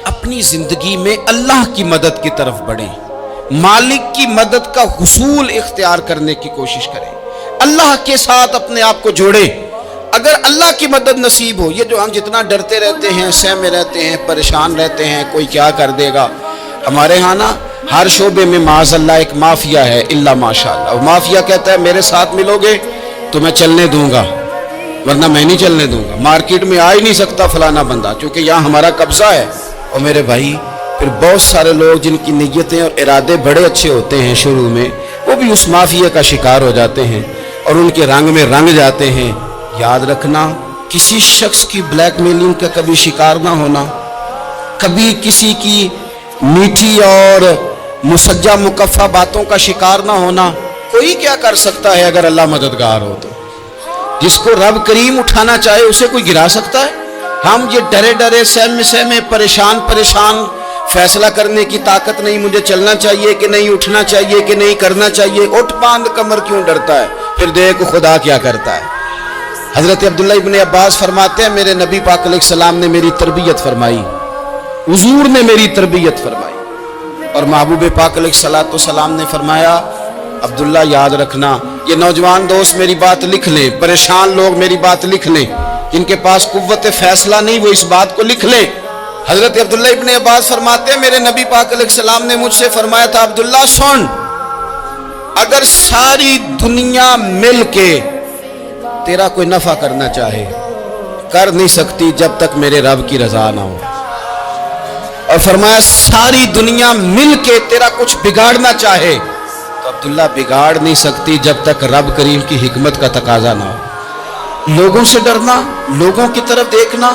اپنی زندگی میں اللہ کی مدد کی طرف بڑھیں، مالک کی مدد کا حصول اختیار کرنے کی کوشش کریں، اللہ کے ساتھ اپنے آپ کو جوڑیں۔ اگر اللہ کی مدد نصیب ہو، یہ جو ہم جتنا ڈرتے رہتے ہیں، سہمے رہتے ہیں، پریشان رہتے ہیں کوئی کیا کر دے گا، ہمارے ہاں نا ہر شعبے میں معاذ اللہ ایک مافیا ہے، الا ماشاءاللہ۔ وہ مافیا کہتا ہے میرے ساتھ ملو گے تو میں چلنے دوں گا، ورنہ میں نہیں چلنے دوں گا، مارکیٹ میں آ ہی نہیں سکتا فلانا بندہ، چونکہ یہاں ہمارا قبضہ ہے۔ اور میرے بھائی پھر بہت سارے لوگ جن کی نیتیں اور ارادے بڑے اچھے ہوتے ہیں شروع میں، وہ بھی اس مافیا کا شکار ہو جاتے ہیں اور ان کے رنگ میں رنگ جاتے ہیں۔ یاد رکھنا، کسی شخص کی بلیک میلنگ کا کبھی شکار نہ ہونا، کبھی کسی کی میٹھی اور مسجع مکفہ باتوں کا شکار نہ ہونا۔ کوئی کیا کر سکتا ہے اگر اللہ مددگار ہو تو؟ جس کو رب کریم اٹھانا چاہے اسے کوئی گرا سکتا ہے؟ ہم یہ ڈرے ڈرے سہمے پریشان فیصلہ کرنے کی طاقت نہیں، مجھے چلنا چاہیے کہ نہیں، اٹھنا چاہیے کہ نہیں، کرنا چاہیے، اٹھ باندھ کمر کیوں ڈرتا ہے؟ پھر دیکھ خدا کیا کرتا ہے۔ حضرت عبداللہ ابن عباس فرماتے ہیں میرے نبی پاک علیہ السلام نے میری تربیت فرمائی، حضور نے میری تربیت فرمائی، اور محبوب پاک علیہ السلام نے فرمایا عبداللہ یاد رکھنا، یہ نوجوان دوست میری بات لکھ لیں، پریشان لوگ میری بات لکھ لیں، جن کے پاس قوت فیصلہ نہیں وہ اس بات کو لکھ لیں۔ حضرت عبداللہ ابن عباس فرماتے ہیں میرے نبی پاک علیہ السلام نے مجھ سے فرمایا تھا عبداللہ سن، اگر ساری دنیا مل کے تیرا کوئی نفع کرنا چاہے کر نہیں سکتی جب تک میرے رب کی رضا نہ ہو، اور فرمایا ساری دنیا مل کے تیرا کچھ بگاڑنا چاہے تو عبداللہ بگاڑ نہیں سکتی جب تک رب کریم کی حکمت کا تقاضا نہ ہو۔ لوگوں سے ڈرنا، لوگوں کی طرف دیکھنا،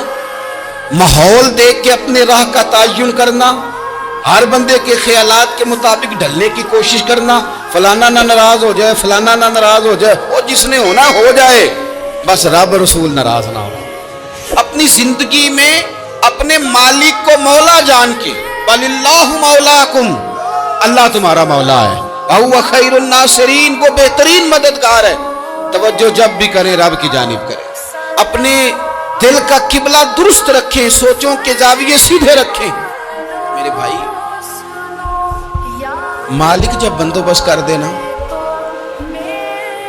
ماحول دیکھ کے اپنے راہ کا تعین کرنا، ہر بندے کے خیالات کے مطابق ڈھلنے کی کوشش کرنا، فلانا نہ ناراض ہو جائے، فلانا نہ ناراض ہو جائے، اور جس نے ہونا ہو جائے، بس رب رسول ناراض نہ ہو۔ اپنی زندگی میں اپنے مالک کو مولا جان کے، وَلِلَّهُ مَوْلَاكُمْ، اللہ تمہارا مولا ہے، وَهُوَ خَيْرُ النَّاصِرِينَ، وہ بہترین مددگار ہے۔ توجہ جب بھی کریں رب کی جانب کریں، اپنے دل کا قبلہ درست رکھیں، سوچوں کے زاویے سیدھے رکھیں۔ میرے بھائی مالک جب بندوبست کر دے نا،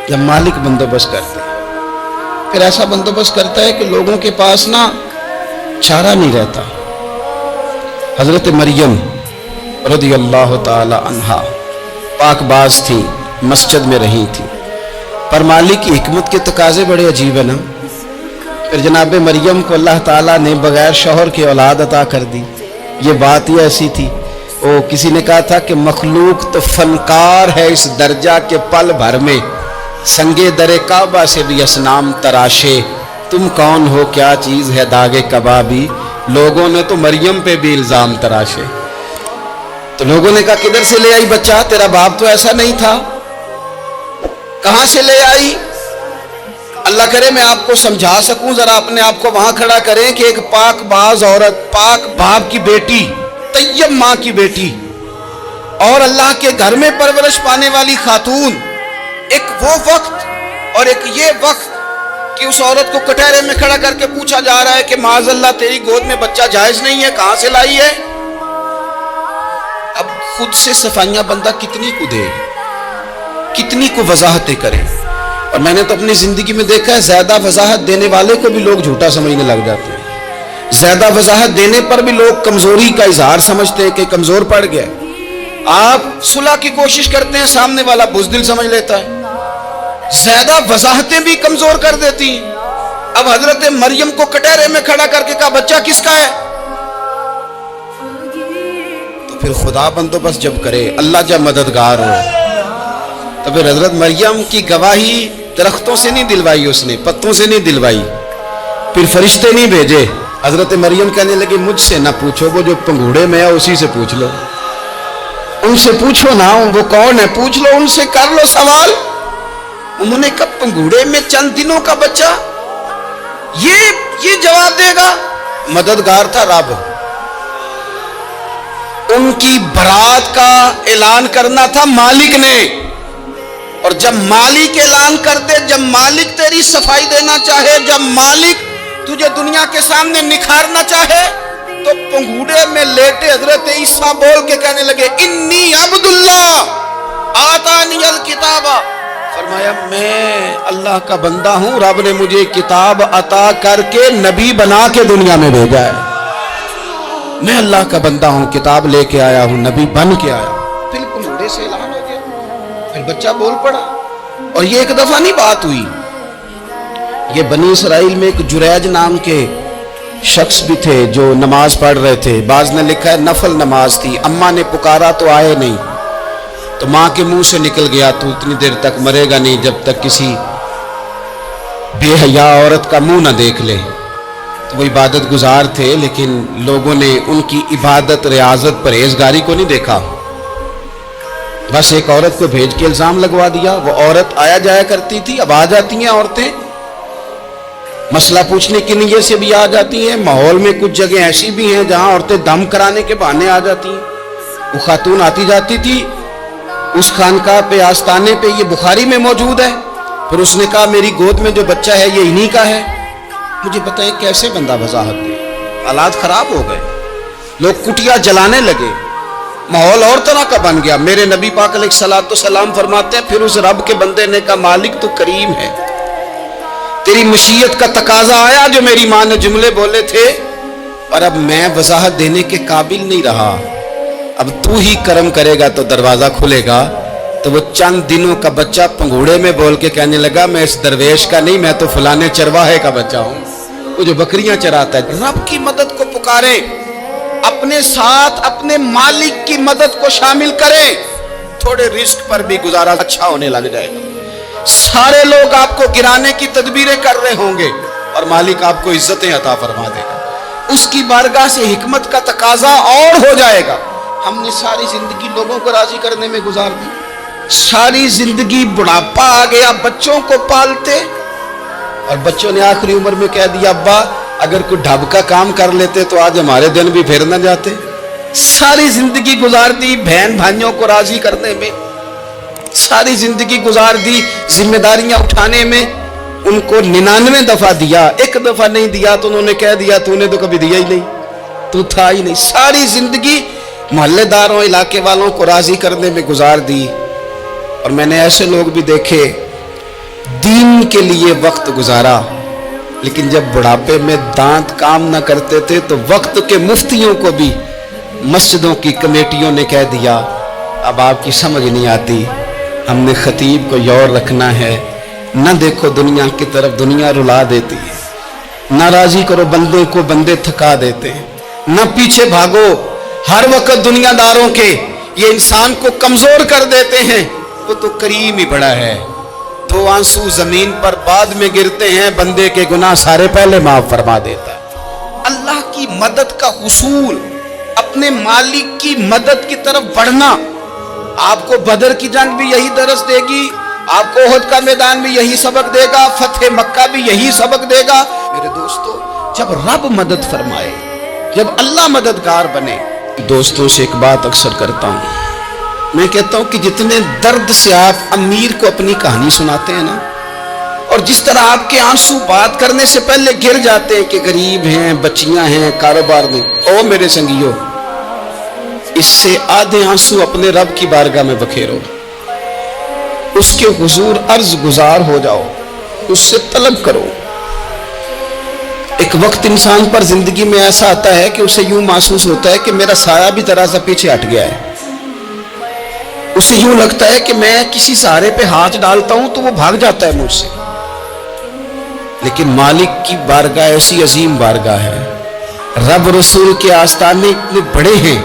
جب مالک بندوبست کر دے پھر ایسا بندوبست کرتا ہے کہ لوگوں کے پاس نا چارہ نہیں رہتا۔ حضرت مریم رضی اللہ تعالی عنہا پاک باز تھی، مسجد میں رہی تھی، پر مالک کی حکمت کے تقاضے بڑے عجیب ہیں نا۔ پھر جناب مریم کو اللہ تعالیٰ نے بغیر شوہر کی اولاد عطا کر دی۔ یہ بات ہی ایسی تھی، کسی نے کہا تھا کہ مخلوق تو فنکار ہے اس درجہ کے پل بھر میں سنگے در کعبہ سے بھی اسنام تراشے، تم کون ہو کیا چیز ہے داغے کبابی، لوگوں نے تو مریم پہ بھی الزام تراشے۔ تو لوگوں نے کہا کدھر سے لے آئی بچہ، تیرا باپ تو ایسا نہیں تھا، کہاں سے لے آئی؟ اللہ کرے میں آپ کو سمجھا سکوں، ذرا اپنے آپ کو وہاں کھڑا کریں کہ ایک پاک باز عورت، پاک باپ کی بیٹی، طیب ماں کی بیٹی، اور اللہ کے گھر میں پرورش پانے والی خاتون، ایک وہ وقت اور ایک یہ وقت کہ اس عورت کو کٹہرے میں کھڑا کر کے پوچھا جا رہا ہے کہ معاذ اللہ تیری گود میں بچہ جائز نہیں ہے، کہاں سے لائی ہے؟ اب خود سے صفائیاں بندہ کتنی کو دے، کتنی کو وضاحتیں کرے۔ اور میں نے تو اپنی زندگی میں دیکھا ہے زیادہ وضاحت دینے والے کو بھی لوگ جھوٹا سمجھنے لگ جاتے ہیں، زیادہ وضاحت دینے پر بھی لوگ کمزوری کا اظہار سمجھتے ہیں کہ کمزور پڑ گیا۔ آپ صلح کی کوشش کرتے ہیں، سامنے والا بزدل سمجھ لیتا ہے، زیادہ وضاحتیں بھی کمزور کر دیتی ہیں۔ اب حضرت مریم کو کٹہرے میں کھڑا کر کے کہا بچہ کس کا ہے؟ تو پھر خدا بندوبست جب کرے، اللہ جب مددگار ہو، تو پھر حضرت مریم کی گواہی درختوں سے نہیں دلوائی، اس نے پتوں سے نہیں دلوائی، پھر فرشتے نہیں بھیجے۔ حضرت مریم کہنے لگی مجھ سے نہ پوچھو، وہ جو پنگوڑے میں ہے اسی سے پوچھ لو، ان سے پوچھو نا، وہ کون ہے پوچھ لو، ان سے کر لو سوال۔ انہوں نے کہا پنگوڑے میں چند دنوں کا بچہ، یہ جواب دے گا؟ مددگار تھا رب، ان کی برات کا اعلان کرنا تھا مالک نے، اور جب مالک اعلان کر دے، جب مالک تیری صفائی دینا چاہے، جب مالک تجھے دنیا کے سامنے نکھارنا چاہے، तो पंगूड़े में लेटे हजरत ईसा बोल के कहने लगे, इन्नी अब्दुल्लाह आतानियल किताबा। फरमाया मैं अल्लाह का बंदा हूं, रब ने मुझे किताब अता करके नबी बना के दुनिया में भेजा है। मैं अल्लाह का बंदा हूं, किताब लेके आया हूं, नबी बन के आया हूं। बिल्कुल मुंडे से ऐलान हो गया। फिर बच्चा बोल पड़ा। और ये एक दफा नहीं बात हुई, ये बनी इसराइल में एक जुरैज नाम के शख्स भी थे जो नमाज पढ़ रहे थे। बाज ने लिखा है नफल नमाज थी। अम्मा ने पुकारा तो आए नहीं, तो माँ के मुंह से निकल गया, तू इतनी देर तक मरेगा नहीं जब तक किसी बेहया औरत का मुंह ना देख ले। तो वो इबादत गुजार थे, लेकिन लोगों ने उनकी इबादत, रियाजत, परहेजगारी को नहीं देखा। बस एक औरत को भेज के इल्जाम लगवा दिया। वो औरत आया जाया करती थी, अब आ जाती हैं औरतें, मसला पूछने की नीयत से भी आ जाती हैं। माहौल में कुछ जगह ऐसी भी हैं जहां औरतें दम कराने के बहाने आ जाती हैं। वो खातून आती जाती थी उस खानकाह पे, आस्ताने पे, ये बुखारी में मौजूद है। फिर उसने कहा मेरी गोद में जो बच्चा है ये इन्हीं का है। मुझे बताएं कैसे बंदा वजाहत दे। हालात खराब हो गए, लोग कुटिया जलाने लगे, माहौल और तरह का बन गया। मेरे नबी पाक अलैहिस्सलाम फरमाते हैं फिर उस रब के बंदे ने कहा मालिक तू करीम है, तेरी मशीयत का तकाजा आया जो मेरी माँ ने जुमले बोले थे, और अब मैं वजाहत देने के काबिल नहीं रहा, अब तू ही करम करेगा तो दरवाजा खुलेगा। तो वो चंद दिनों का बच्चा पंघूड़े में बोल के कहने लगा मैं इस दरवेश का नहीं, मैं तो फलाने चरवाहे का बच्चा हूं, वो जो बकरियां चराता है। रब की मदद को पुकारे, अपने साथ अपने मालिक की मदद को शामिल करें, थोड़े रिस्क पर भी गुजारा अच्छा होने लग जाएगा। सारे लोग आपको गिराने की तदबीरें कर रहे होंगे और मालिक आपको इज्जतें अता फरमा देगा। उसकी बारगाह से हिकमत का तकाजा और हो जाएगा। हमने सारी जिंदगी लोगों को राजी करने में गुजार दी, सारी जिंदगी बुढ़ापा आ गया बच्चों को पालते, और बच्चों ने आखिरी उम्र में कह दिया अब्बा अगर कोई ढब का काम कर लेते तो आज हमारे दिन भी फिर न जाते। सारी जिंदगी गुजार दी बहन भाइयों को राजी करने में, सारी जिंदगी गुजार दी जिम्मेदारियां उठाने में। उनको 99 दफा दिया, एक दफा नहीं दिया तो उन्होंने कह दिया तूने तो कभी दिया ही नहीं, तू था ही नहीं। सारी जिंदगी मोहल्लेदारों, इलाके वालों को राजी करने में गुजार दी। और मैंने ऐसे लोग भी देखे दीन के लिए वक्त गुजारा, लेकिन जब बुढ़ापे में दांत काम न करते थे तो वक्त के मुफ्तियों को भी मस्जिदों की कमेटियों ने कह दिया अब आपकी समझ नहीं आती, हमने खतीब को यौर रखना है, न देखो दुनिया की तरफ, दुनिया रुला देती है, न राजी करो बंदे को, बंदे थका देते हैं, न पीछे भागो हर वक्त दुनियादारों के, ये इंसान को कमजोर कर देते हैं। वो तो करीम ही बड़ा है, दो आंसू जमीन पर बाद में गिरते हैं, बंदे के गुनाह सारे पहले माफ फरमा देता है। अल्लाह की मदद का हुसूल, अपने मालिक की मदद की तरफ बढ़ना। आपको बदर की जंग भी यही दरस देगी, आपको ओहद का मैदान भी यही सबक देगा, फतेह मक्का भी यही सबक देगा। मेरे दोस्तों, जब रब मदद फरमाए, जब अल्लाह मददगार बने। दोस्तों से एक बात अक्सर करता हूं, मैं कहता हूं कि जितने दर्द से आप अमीर को अपनी कहानी सुनाते हैं ना, और जिस तरह आपके आंसू बात करने से पहले गिर जाते हैं कि गरीब हैं, बच्चियां हैं, कारोबार नहीं, ओ मेरे संगियों, इससे आधे आंसू अपने रब की बारगाह में बखेरो, उसके हुजूर अर्ज गुजार हो जाओ, उससे तलब करो। एक वक्त इंसान पर जिंदगी में ऐसा आता है कि उसे यूं महसूस होता है कि मेरा साया भी जरा सा पीछे हट गया है। उसे यूं लगता है कि मैं किसी सहारे पे हाथ डालता हूं तो वो भाग जाता है मुझसे। लेकिन मालिक की बारगाह ऐसी अजीम बारगाह है, रब रसूल के आस्ताने इतने बड़े हैं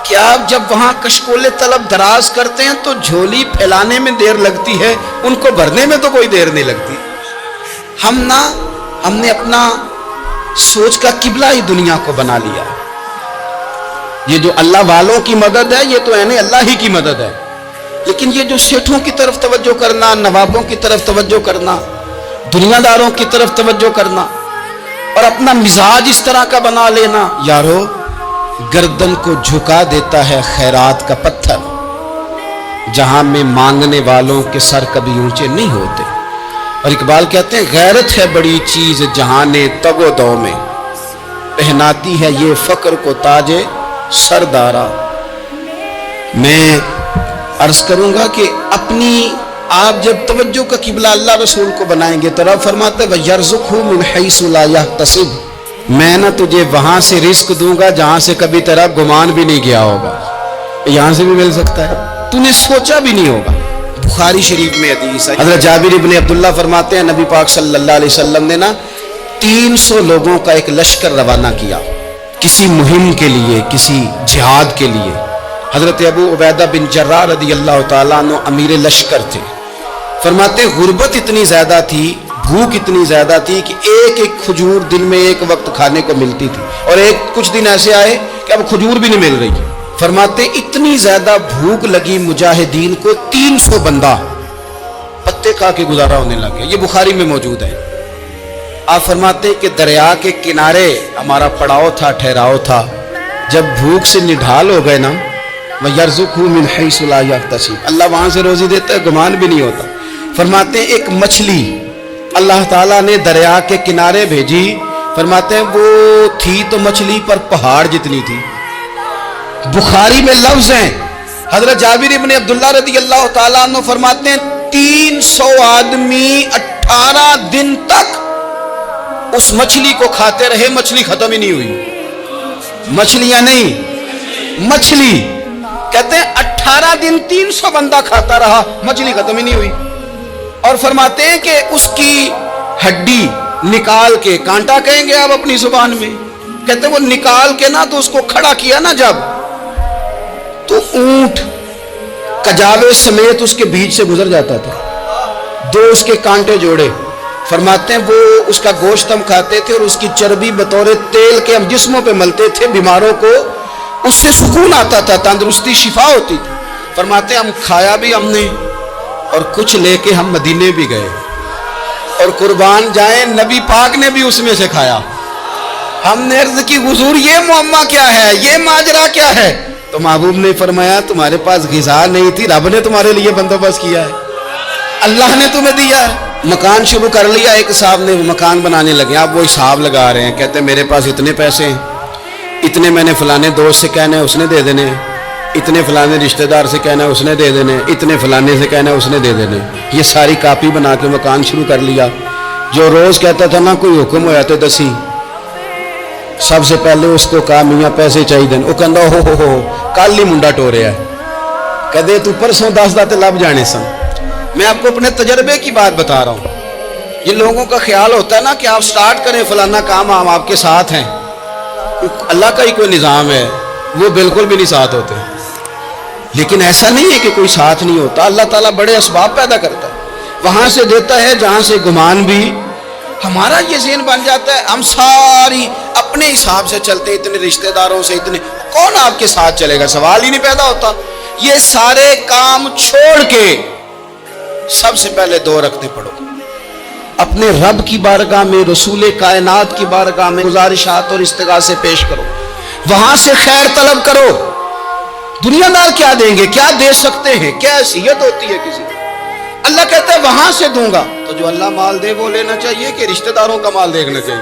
कि आप जब वहां कशकोले तलब दराज करते हैं तो झोली फैलाने में देर लगती है, उनको भरने में तो कोई देर नहीं लगती। हमने अपना सोच का किबला ही दुनिया को बना लिया। ये जो अल्लाह वालों की मदद है ये तो यानी अल्लाह ही की मदद है, लेकिन ये जो सेठों की तरफ तवज्जो करना, नवाबों की तरफ तवज्जो करना, दुनियादारों की तरफ तवज्जो करना और अपना मिजाज इस तरह का बना लेना, यारो गर्दन को झुका देता है खैरात का पत्थर, जहां में मांगने वालों के सर कभी ऊंचे नहीं होते। और इकबाल कहते हैं गैरत है बड़ी चीज जहाने तगो दो में, पहनाती है ये फक्र को ताजे सरदारा। मैं अर्ज करूंगा कि अपनी आप जब तवज्जो का किबला अल्लाह रसूल को बनाएंगे तो रब फरमाते वयरज़ुक़हु मिन हैसु ला यहतसिब, मैं ना तुझे वहां से रिस्क दूंगा जहां से कभी तेरा गुमान भी नहीं गया होगा। यहां से भी मिल सकता है, तूने सोचा भी नहीं होगा। बुखारी शरीफ में हदीस है, हज़रत जाबिर इब्न अब्दुल्लाह फरमाते हैं नबी पाक सल्लल्लाहु अलैहि वसल्लम ने ना 300 लोगों का एक लश्कर रवाना किया किसी मुहिम के लिए, किसी जिहाद के लिए। हज़रत अबू उबैदा बिन जर्राह रदी अल्लाह तआला अन्हु अमीर लश्कर थे। फरमाते गुर्बत इतनी ज्यादा थी, भूख इतनी ज्यादा थी कि एक एक खजूर दिन में एक वक्त खाने को मिलती थी, और एक कुछ दिन ऐसे आए कि अब खजूर भी नहीं मिल रही। फरमाते इतनी ज्यादा भूख लगी मुजाहिदीन को 300 बंदा पत्ते खा के गुजारा होने लग गया। ये बुखारी में मौजूद है। आप फरमाते कि दरिया के किनारे हमारा पड़ाव था, ठहराव था। जब भूख से निढाल हो गए ना, वयरज़ुक़हु मिन हैसु ला यहतसिब, अल्लाह वहां से रोजी देता है, गुमान भी नहीं होता। फरमाते एक मछली अल्लाह ताला ने दरिया के किनारे भेजी। फरमाते हैं वो थी तो मछली पर पहाड़ जितनी थी। बुखारी में लफ्ज हैं, हजरत जाबिर इब्न अब्दुल्लाह रदी अल्लाह ताला अन्हु फरमाते हैं 300 आदमी 18 दिन तक उस मछली को खाते रहे, मछली खत्म ही नहीं हुई। मछलियां नहीं, मछली कहते हैं 18 दिन 300 बंदा खाता रहा, मछली खत्म ही नहीं हुई। और फरमाते हैं कि उसकी हड्डी निकाल के, कांटा कहेंगे आप अपनी जुबान में, कहते वो निकाल के ना तो उसको खड़ा किया ना जब, तो ऊंट कजावे समेत उसके बीच से गुजर जाता था। 2 उसके कांटे जोड़े। फरमाते हैं वो उसका गोश्त हम खाते थे और उसकी चर्बी बतौर तेल के हम जिस्मों पे मलते थे। बीमारों को उससे सुकून आता था, तंदुरुस्ती शिफा होती थी। फरमाते हम खाया भी हमने और कुछ लेके हम मदीने भी गए, और कुर्बान जाए नबी पाक ने भी उसमें से खाया। हमने अर्ज की हुजूर ये मुअम्मा क्या है, ये माजरा क्या है? तो महबूब ने फरमाया तुम्हारे पास ग़िज़ा नहीं थी, रब ने तुम्हारे लिए बंदोबस्त किया है, अल्लाह ने तुम्हें दिया है। मकान शुरू कर लिया, एक साहब ने मकान बनाने लगे, आप वो हिसाब लगा रहे हैं, कहते मेरे पास इतने पैसे हैं, इतने मैंने फलाने दोस्त से कहना है उसने दे देने, इतने फलाने रिश्तेदार से कहना है उसने दे देने, इतने फलाने से कहना है उसने दे देने। ये सारी कापी बना के मकान शुरू कर लिया। जो रोज कहता था ना कोई हुक्म होया तो दसी, सबसे पहले उसको कहा मियाँ पैसे चाहिए। वो कहता हो कल ही मुंडा टोरिया है, कहते तू परसों 10 दाते लब जाने सन। मैं आपको अपने तजर्बे की बात बता रहा हूँ। ये लोगों का ख्याल होता है ना कि आप स्टार्ट करें फलाना काम, हम आपके साथ हैं। अल्लाह का ही कोई निज़ाम है, वो बिल्कुल भी नहीं साथ होते। लेकिन ऐसा नहीं है कि कोई साथ नहीं होता, अल्लाह ताला बड़े असबाब पैदा करता है, वहां से देता है जहां से गुमान भी। हमारा ये ज़हन बन जाता है, हम सारी अपने हिसाब से चलते, इतने रिश्तेदारों से, इतने कौन आपके साथ चलेगा, सवाल ही नहीं पैदा होता। ये सारे काम छोड़ के सबसे पहले 2 रखते पढ़ो, अपने रब की बारगाह में, रसूल कायनात की बारगाह में गुजारिशात और इस्तिगासे पेश करो, वहां से खैर तलब करो। दुनियादार क्या देंगे, क्या दे सकते हैं, क्या हैसियत होती है किसी की? अल्लाह कहता है वहां से दूंगा। तो जो अल्लाह माल दे वो लेना चाहिए कि रिश्तेदारों का माल देखना चाहिए?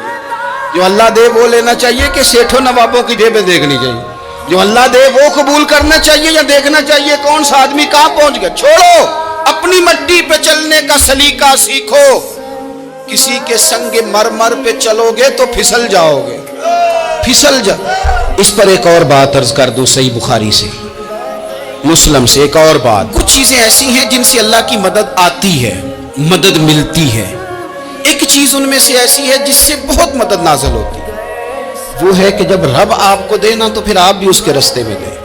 जो अल्लाह दे वो लेना चाहिए कि सेठों नवाबों की जेबें देखनी चाहिए? जो अल्लाह दे वो कबूल करना चाहिए या देखना चाहिए कौन सा आदमी कहां पहुंच गया? छोड़ो, अपनी मट्टी पे चलने का सलीका सीखो। किसी के संग मरमर पे चलोगे तो फिसल जाओगे, फिसल जा। इस पर एक और बात अर्ज कर दूं, सही बुखारी से, मुस्लिम से एक और बात। कुछ चीजें ऐसी हैं जिनसे अल्लाह की मदद आती है, मदद मिलती है। एक चीज उनमें से ऐसी है जिससे बहुत मदद नाज़िल होती है, वो है कि जब रब आपको देना तो फिर आप भी उसके रास्ते में गए,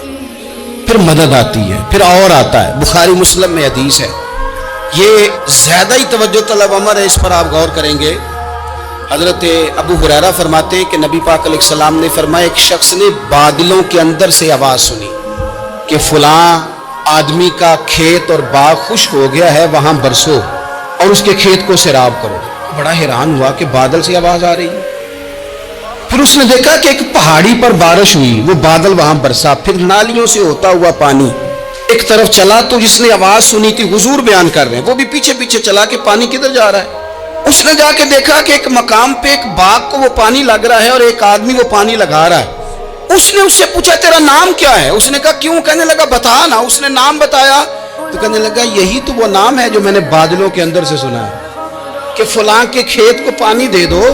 फिर मदद आती है, फिर और आता है। बुखारी मुस्लिम में हदीस है, ये ज्यादा ही तवज्जो तलब अमर है, इस पर आप गौर करेंगे। हजरत अबू हुरैरा फरमाते हैं कि नबी पाक अलैहिस्सलाम ने फरमाया एक शख्स ने बादलों के अंदर से आवाज सुनी कि फलां आदमी का खेत और बाग खुश्क हो गया है, वहां बरसो और उसके खेत को सैराब करो। बड़ा हैरान हुआ कि बादल से आवाज आ रही है। फिर उसने देखा कि एक पहाड़ी पर बारिश हुई, वो बादल वहां बरसा, फिर नालियों से होता हुआ पानी एक तरफ चला। तो जिसने आवाज सुनी थी हुजूर बयान कर रहे हैं, वो भी पीछे पीछे चला कि पानी किधर जा रहा है। اس نے جا کے دیکھا کہ ایک مقام پہ ایک باغ کو وہ پانی لگ رہا ہے اور ایک آدمی وہ پانی لگا رہا ہے۔ اس نے اس سے پوچھا تیرا نام کیا ہے؟ اس نے کہا کیوں؟ کہنے لگا بتا نا۔ اس نے نام بتایا تو کہنے لگا یہی تو وہ نام ہے جو میں نے بادلوں کے اندر سے سنا ہے کہ فلاں کے کھیت کو پانی دے دو۔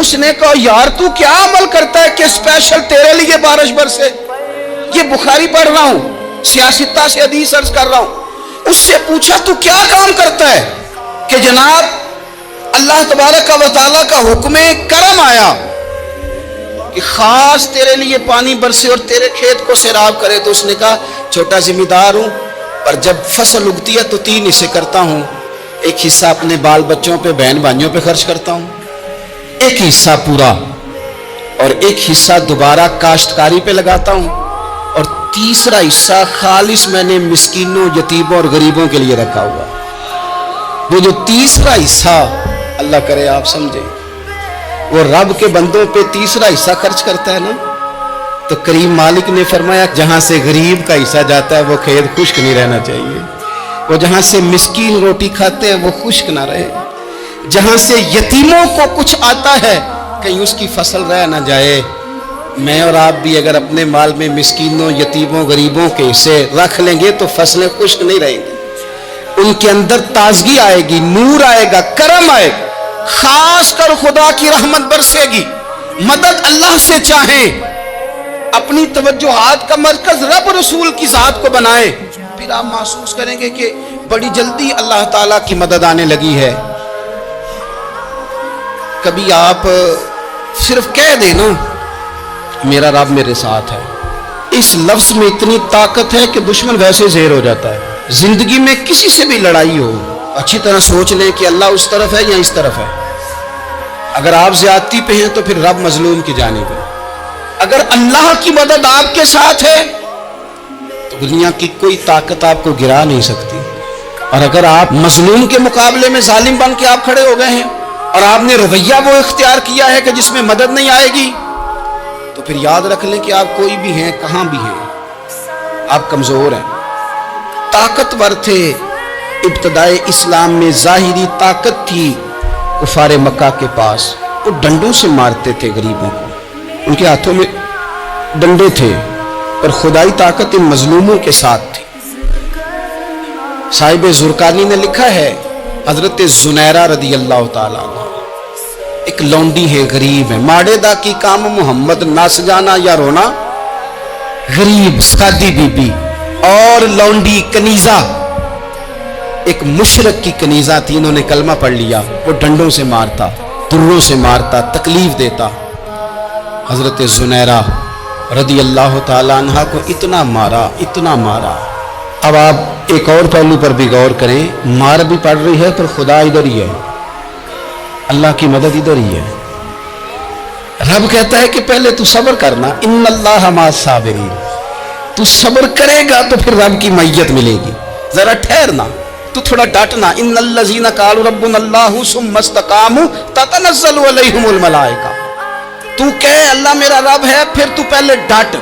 اس نے کہا یار تو کیا عمل کرتا ہے کہ اسپیشل تیرے لیے بارش برسے؟ یہ بخاری پڑھ رہا ہوں، سیاستہ سے حدیث عرض کر رہا ہوں۔ اس سے پوچھا تو کیا کام کرتا ہے کہ جناب اللہ تبارک و تعالیٰ کا حکم کرم آیا کہ خاص تیرے لیے پانی برسے اور تیرے کھیت کو سیراب کرے؟ تو اس نے کہا چھوٹا ذمہ دار ہوں، پر جب فصل اگتی ہے تو 3 حصے کرتا ہوں۔ ایک حصہ اپنے بال بچوں پہ، بہن بھائیوں پہ خرچ کرتا ہوں، ایک حصہ پورا، اور ایک حصہ دوبارہ کاشتکاری پہ لگاتا ہوں، اور تیسرا حصہ خالص میں نے مسکینوں، یتیموں اور غریبوں کے لیے رکھا ہوا۔ وہ جو تیسرا حصہ اللہ کرے آپ سمجھیں، وہ رب کے بندوں پہ تیسرا حصہ خرچ کرتا ہے نا، تو کریم مالک نے فرمایا جہاں سے غریب کا حصہ جاتا ہے وہ کھیت خشک نہیں رہنا چاہیے، وہ جہاں سے مسکین روٹی کھاتے ہیں وہ خشک نہ رہے، جہاں سے یتیموں کو کچھ آتا ہے کہیں اس کی فصل رہ نہ جائے۔ میں اور آپ بھی اگر اپنے مال میں مسکینوں، یتیموں، غریبوں کے حصے رکھ لیں گے تو فصلیں خشک نہیں رہیں گی، ان کے اندر تازگی آئے گی، نور آئے گا، کرم آئے گا، خاص کر خدا کی رحمت برسے گی۔ مدد اللہ سے چاہیں، اپنی توجہات کا مرکز رب رسول کی ذات کو بنائیں، پھر آپ محسوس کریں گے کہ بڑی جلدی اللہ تعالیٰ کی مدد آنے لگی ہے۔ کبھی آپ صرف کہہ دیں نا میرا رب میرے ساتھ ہے، اس لفظ میں اتنی طاقت ہے کہ دشمن ویسے زہر ہو جاتا ہے۔ زندگی میں کسی سے بھی لڑائی ہو، اچھی طرح سوچ لیں کہ اللہ اس طرف ہے یا اس طرف ہے۔ اگر آپ زیادتی پہ ہیں تو پھر رب مظلوم کی جانب ہے۔ اگر اللہ کی مدد آپ کے ساتھ ہے تو دنیا کی کوئی طاقت آپ کو گرا نہیں سکتی، اور اگر آپ مظلوم کے مقابلے میں ظالم بن کے آپ کھڑے ہو گئے ہیں اور آپ نے رویہ وہ اختیار کیا ہے کہ جس میں مدد نہیں آئے گی، تو پھر یاد رکھ لیں کہ آپ کوئی بھی ہیں، کہاں بھی ہیں، آپ کمزور ہیں۔ طاقتور تھے ابتدائے اسلام میں، ظاہری طاقت تھی کفار مکہ کے پاس، وہ ڈنڈوں سے مارتے تھے غریبوں کو، ان کے ہاتھوں میں ڈنڈے تھے، پر خدائی طاقت ان مظلوموں کے ساتھ تھی۔ صاحب زرقانی نے لکھا ہے حضرت زنیرہ رضی اللہ تعالیٰ عنہ ایک لونڈی ہے، غریب ہے، ماڑے دا کی کام محمد نس جانا یا رونا، غریب سادی بی بی اور لونڈی کنیزہ، ایک مشرک کی کنیزہ تھی، انہوں نے کلمہ پڑھ لیا، وہ ڈنڈوں سے مارتا، دروں سے مارتا، تکلیف دیتا۔ حضرت زنیرہ رضی اللہ تعالیٰ عنہ کو اتنا مارا، اتنا مارا۔ اب آپ ایک اور پہلو پر بھی غور کریں، مار بھی پڑ رہی ہے پر خدا ادھر ہی ہے، اللہ کی مدد ادھر ہی ہے۔ رب کہتا ہے کہ پہلے تو صبر کرنا، ان اللہ مع الصابرین، تو صبر کرے گا تو پھر رب کی معیت ملے گی، ذرا ٹھہرنا، تو تھوڑا ڈٹنا۔ ان الذین قالوا ربنا اللہ ثم استقاموا تتنزل علیہم الملائکہ، تو کہے اللہ میرا رب ہے، پھر تو پہلے ڈٹ،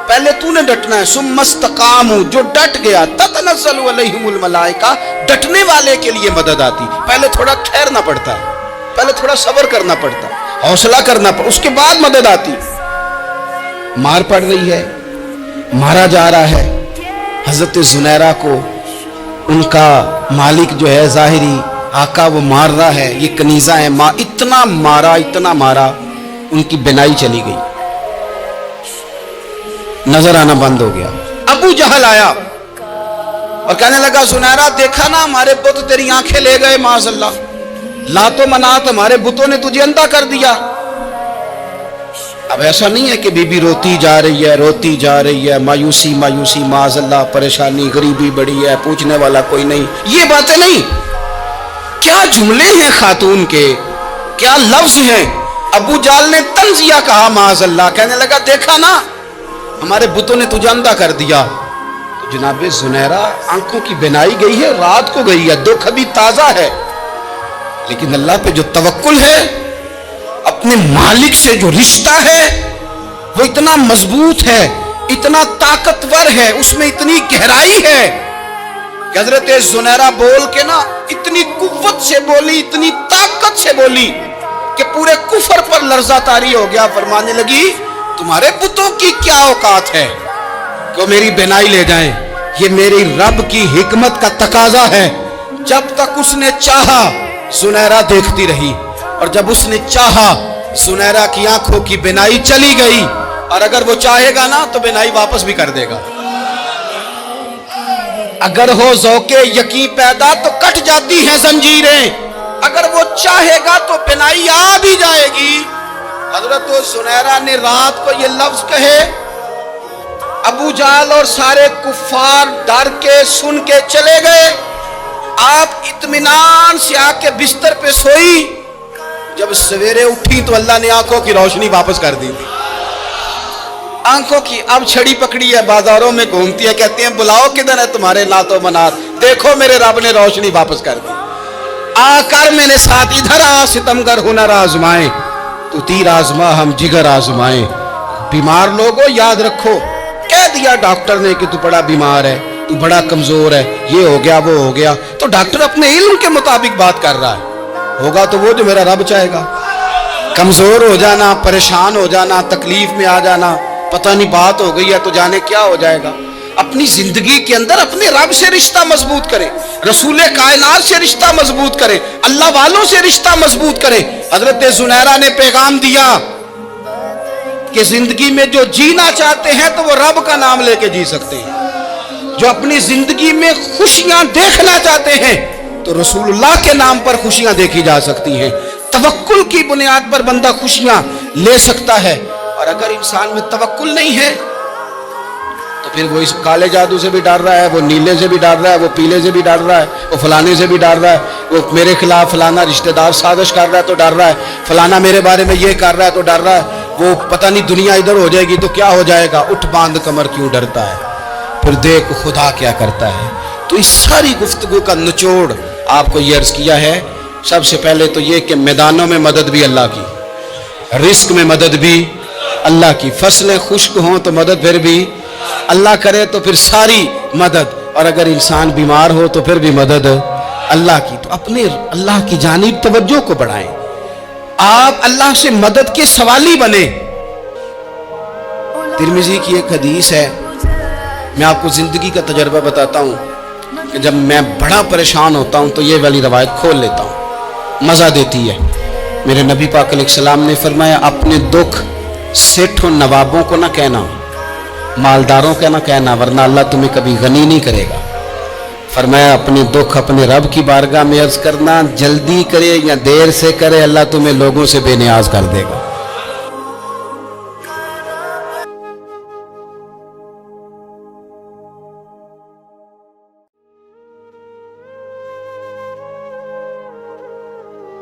پہلے تو نے ڈٹنا ہے۔ ثم استقاموا، جو ڈٹ گیا، تتنزل علیہم الملائکہ، ڈٹنے والے کے لیے مدد آتی، پہلے تھوڑا ٹھہرنا پڑتا ہے، پہلے تھوڑا صبر کرنا پڑتا ہے، حوصلہ کرنا پڑتا، اس کے بعد مدد آتی۔ مار پڑ رہی ہے، مارا جا رہا ہے، حضرت زنیرہ کو ان کا مالک جو ہے ظاہری آقا وہ مار رہا ہے، یہ کنیزہ ہے، اتنا مارا، اتنا مارا، ان کی بینائی چلی گئی، نظر آنا بند ہو گیا۔ ابو جہل آیا اور کہنے لگا زنیرہ دیکھا نا ہمارے بت تیری آنکھیں لے گئے، معاذ اللہ، لات و منات ہمارے بتوں نے تجھے اندھا کر دیا۔ اب ایسا نہیں ہے کہ بی بی روتی جا رہی ہے، روتی جا رہی ہے، مایوسی مایوسی، معاذ اللہ، پریشانی، غریبی بڑی ہے، پوچھنے والا کوئی نہیں، یہ باتیں نہیں۔ کیا جملے ہیں خاتون کے، کیا لفظ ہیں۔ ابو جہل نے تنزیہ کہا، معاذ اللہ، کہنے لگا دیکھا نا ہمارے بتوں نے تجھے اندھا کر دیا۔ تو جناب زنیرہ آنکھوں کی بینائی گئی ہے، رات کو گئی ہے، دکھ ابھی تازہ ہے، لیکن اللہ پہ جو توکل ہے، اپنے مالک سے جو رشتہ ہے وہ اتنا مضبوط ہے، اتنا طاقتور ہے، اس میں اتنی گہرائی ہے कि हजरत जुनैरा बोल के ना इतनी कुव्वत से बोली, इतनी ताकत से बोली कि पूरे कुफर पर लर्जा तारी हो गया। फरमाने लगी तुम्हारे पुतों की क्या औकात है कि मेरी बिनाई ले जाएं, ये मेरी रब की हिकमत का तकाजा है। जब तक उसने चाहा जुनैरा देखती रही, और जब उसने चाहा जुनैरा की आंखों की बिनाई चली गई, और अगर वो चाहेगा ना तो बिनाई वापस भी कर देगा। अगर हो ज़ौक़े यकीन पैदा तो कट जाती हैं जंजीरें, अगर वो चाहेगा तो बिनाई आ भी जाएगी। हजरत जुनैरा ने रात को ये लफ्ज कहे, अबू जाल और सारे कुफ्फार डर के सुन के चले गए। आप इत्मीनान से आके बिस्तर पे सोई। जब सवेरे उठी तो अल्लाह ने आंखों की रोशनी वापस कर दी थी। आंखों की अब छड़ी पकड़ी है, बाजारों में घूमती है, कहती है बुलाओ किधर है तुम्हारे नातो मनात, देखो मेरे रब ने रोशनी वापस कर दी। आकर मेरे साथ इधर आ, सितमगर हुनर आजमाए, तू तीर आजमा हम जिगर आजमाए। बीमार लोगों याद रखो, कह दिया डॉक्टर ने कि तू बड़ा बीमार है, तू बड़ा कमजोर है, ये हो गया वो हो गया, तो डॉक्टर अपने इल्म के मुताबिक बात कर रहा है। होगा तो वो जो मेरा रब चाहेगा। कमजोर हो जाना, परेशान हो जाना, तकलीफ में आ जाना, पता नहीं बात हो गई है तो जाने क्या हो जाएगा। अपनी जिंदगी के अंदर अपने रब से रिश्ता मजबूत करें, रसूल कायनात से रिश्ता मजबूत करें, अल्लाह वालों से रिश्ता मजबूत करें। हजरत जुनैरा ने पैगाम दिया कि जिंदगी में जो जीना चाहते हैं तो वो रब का नाम लेके जी सकते हैं। जो अपनी जिंदगी में खुशियां देखना चाहते हैं तो रसूलुल्लाह के नाम पर खुशियां देखी जा सकती हैं। तवक्कुल की बुनियाद पर बंदा खुशियां ले सकता है। और अगर इंसान में तवक्कुल नहीं है तो फिर वो इस काले जादू से भी डर रहा है, वो नीले से भी डर रहा है, वो पीले से भी डर रहा है, वो फलाने से भी डर रहा है, वो मेरे खिलाफ फलाना रिश्तेदार साजिश कर रहा है तो डर रहा है, फलाना मेरे बारे में ये कर रहा है तो डर रहा है, वो पता नहीं दुनिया इधर हो जाएगी तो क्या हो जाएगा, उठ बांध कमर क्यों डरता है, फिर देख खुदा क्या करता है। तो इस सारी गुफ्तगू का निचोड़ आपको ये अर्ज किया है। सबसे पहले तो ये कि मैदानों में मदद भी अल्लाह की, रिस्क में मदद भी अल्लाह की, फसलें खुश्क हों तो मदद फिर भी अल्लाह करे, तो फिर सारी मदद, और अगर इंसान बीमार हो तो फिर भी मदद अल्लाह की। तो अपने अल्लाह की जानिब तवज्जो को बढ़ाएं, आप अल्लाह से मदद के सवाली बने। तिरमिजी की एक हदीस है, मैं आपको जिंदगी का तजर्बा बताता हूँ कि जब मैं बड़ा परेशान होता हूँ तो ये वाली रवायत खोल लेता हूँ, मज़ा देती है। मेरे नबी पाक अलैहिस्सलाम ने फरमाया, अपने दुख सेठों नवाबों को ना कहना, मालदारों का ना कहना, वरना अल्लाह तुम्हें कभी गनी नहीं करेगा। फरमाया अपने दुख अपने रब की बारगाह में अर्ज करना, जल्दी करे या देर से करे अल्लाह तुम्हें लोगों से बेनियाज कर देगा।